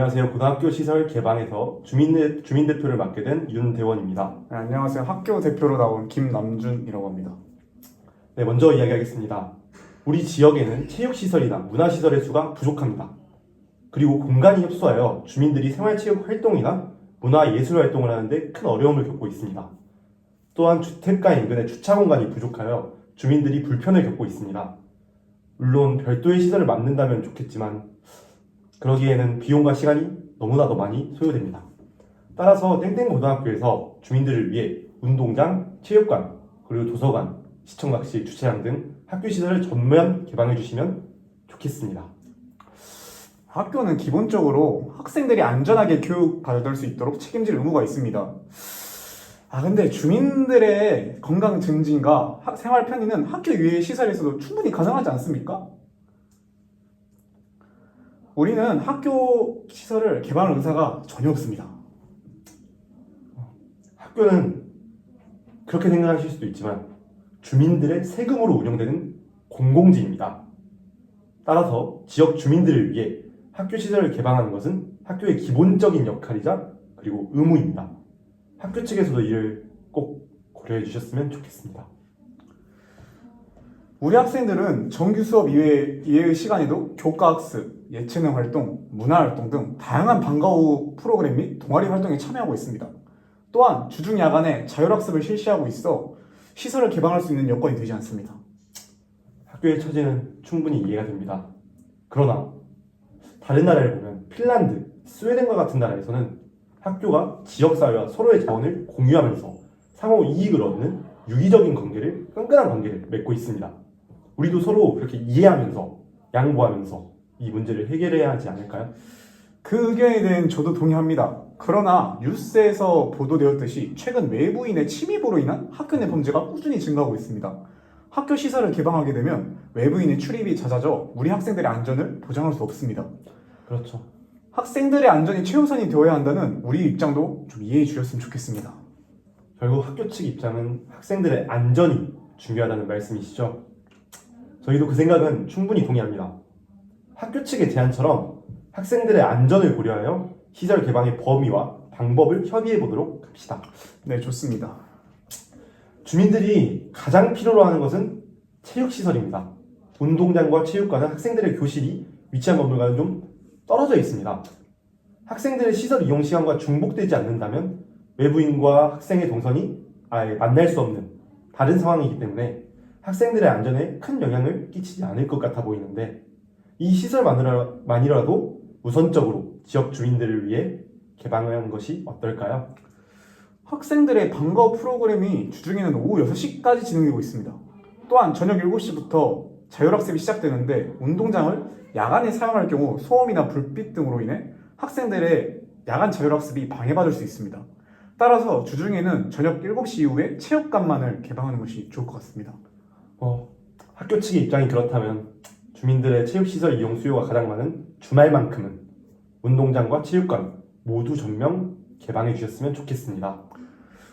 안녕하세요. 고등학교 시설 개방에서 주민대표를 맡게 된 윤대원입니다. 네, 안녕하세요. 학교 대표로 나온 김남준이라고 합니다. 네, 먼저 이야기하겠습니다. 우리 지역에는 체육시설이나 문화시설의 수가 부족합니다. 그리고 공간이 협소하여 주민들이 생활체육 활동이나 문화예술 활동을 하는데 큰 어려움을 겪고 있습니다. 또한 주택가 인근의 주차 공간이 부족하여 주민들이 불편을 겪고 있습니다. 물론 별도의 시설을 만든다면 좋겠지만 그러기에는 비용과 시간이 너무나도 많이 소요됩니다. 따라서 땡땡고등학교에서 주민들을 위해 운동장, 체육관, 그리고 도서관, 시청각실, 주차장 등 학교 시설을 전면 개방해 주시면 좋겠습니다. 학교는 기본적으로 학생들이 안전하게 교육받을 수 있도록 책임질 의무가 있습니다. 근데 주민들의 건강 증진과 생활 편의는 학교 이외의 시설에서도 충분히 가능하지 않습니까? 우리는 학교 시설을 개방할 의사가 전혀 없습니다. 학교는 그렇게 생각하실 수도 있지만 주민들의 세금으로 운영되는 공공지입니다. 따라서 지역 주민들을 위해 학교 시설을 개방하는 것은 학교의 기본적인 역할이자 그리고 의무입니다. 학교 측에서도 이를 꼭 고려해 주셨으면 좋겠습니다. 우리 학생들은 정규 수업 이외의 시간에도 교과학습, 예체능 활동, 문화활동 등 다양한 방과 후 프로그램 및 동아리 활동에 참여하고 있습니다. 또한 주중 야간에 자율학습을 실시하고 있어 시설을 개방할 수 있는 여건이 되지 않습니다. 학교의 처지는 충분히 이해가 됩니다. 그러나 다른 나라를 보면 핀란드, 스웨덴과 같은 나라에서는 학교가 지역사회와 서로의 자원을 공유하면서 상호 이익을 얻는 유기적인 관계를, 끈끈한 관계를 맺고 있습니다. 우리도 서로 그렇게 이해하면서 양보하면서 이 문제를 해결해야 하지 않을까요? 그 의견에 대한 저도 동의합니다. 그러나 뉴스에서 보도되었듯이 최근 외부인의 침입으로 인한 학교 내 범죄가 꾸준히 증가하고 있습니다. 학교 시설을 개방하게 되면 외부인의 출입이 잦아져 우리 학생들의 안전을 보장할 수 없습니다. 그렇죠. 학생들의 안전이 최우선이 되어야 한다는 우리 입장도 좀 이해해 주셨으면 좋겠습니다. 결국 학교 측 입장은 학생들의 안전이 중요하다는 말씀이시죠? 저희도 그 생각은 충분히 동의합니다. 학교 측의 제안처럼 학생들의 안전을 고려하여 시설 개방의 범위와 방법을 협의해 보도록 합시다. 네, 좋습니다. 주민들이 가장 필요로 하는 것은 체육시설입니다. 운동장과 체육관은 학생들의 교실이 위치한 건물과는 좀 떨어져 있습니다. 학생들의 시설 이용 시간과 중복되지 않는다면 외부인과 학생의 동선이 아예 만날 수 없는 다른 상황이기 때문에 학생들의 안전에 큰 영향을 끼치지 않을 것 같아 보이는데 이 시설만이라도 우선적으로 지역 주민들을 위해 개방하는 것이 어떨까요? 학생들의 방과 후 프로그램이 주중에는 오후 6시까지 진행되고 있습니다. 또한 저녁 7시부터 자율학습이 시작되는데 운동장을 야간에 사용할 경우 소음이나 불빛 등으로 인해 학생들의 야간 자율학습이 방해받을 수 있습니다. 따라서 주중에는 저녁 7시 이후에 체육관만을 개방하는 것이 좋을 것 같습니다. 학교 측의 입장이 그렇다면 주민들의 체육시설 이용 수요가 가장 많은 주말만큼은 운동장과 체육관 모두 전면 개방해 주셨으면 좋겠습니다.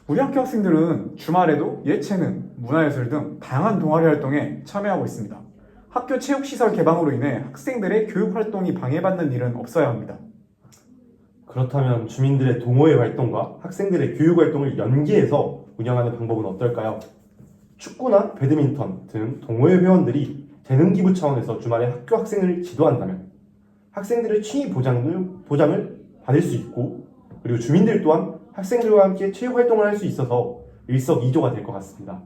우리 학교 학생들은 주말에도 예체능, 문화예술 등 다양한 동아리 활동에 참여하고 있습니다. 학교 체육시설 개방으로 인해 학생들의 교육활동이 방해받는 일은 없어야 합니다. 그렇다면 주민들의 동호회 활동과 학생들의 교육 활동을 연계해서 운영하는 방법은 어떨까요? 축구나 배드민턴 등 동호회 회원들이 재능기부 차원에서 주말에 학교 학생을 지도한다면 학생들의 취미 보장을 받을 수 있고 그리고 주민들 또한 학생들과 함께 체육 활동을 할 수 있어서 일석이조가 될 것 같습니다.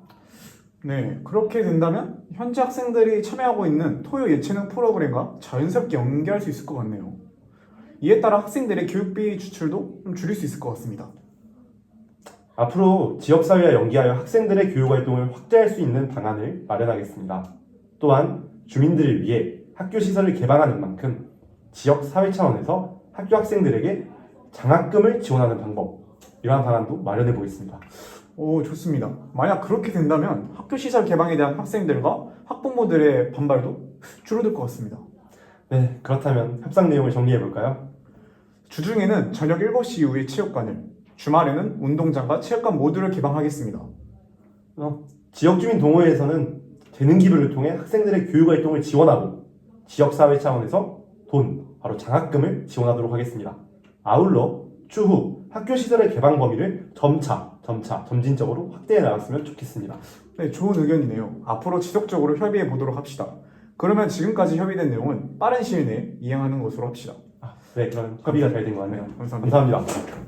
네, 그렇게 된다면 현재 학생들이 참여하고 있는 토요 예체능 프로그램과 자연스럽게 연계할 수 있을 것 같네요. 이에 따라 학생들의 교육비 지출도 좀 줄일 수 있을 것 같습니다. 앞으로 지역사회와 연계하여 학생들의 교육활동을 확대할 수 있는 방안을 마련하겠습니다. 또한 주민들을 위해 학교 시설을 개방하는 만큼 지역사회 차원에서 학교 학생들에게 장학금을 지원하는 방법 이러한 방안도 마련해 보겠습니다. 오, 좋습니다. 만약 그렇게 된다면 학교 시설 개방에 대한 학생들과 학부모들의 반발도 줄어들 것 같습니다. 네, 그렇다면 협상 내용을 정리해 볼까요? 주중에는 저녁 7시 이후에 체육관을, 주말에는 운동장과 체육관 모두를 개방하겠습니다. 지역주민 동호회에서는 재능 기부를 통해 학생들의 교육 활동을 지원하고 지역사회 차원에서 돈, 바로 장학금을 지원하도록 하겠습니다. 아울러 추후 학교 시설의 개방 범위를 점진적으로 확대해 나갔으면 좋겠습니다. 네, 좋은 의견이네요. 앞으로 지속적으로 협의해 보도록 합시다. 그러면 지금까지 협의된 내용은 빠른 시일 내에 이행하는 것으로 합시다. 네, 그럼 협의가 잘 된 것 같네요. 감사합니다. 감사합니다.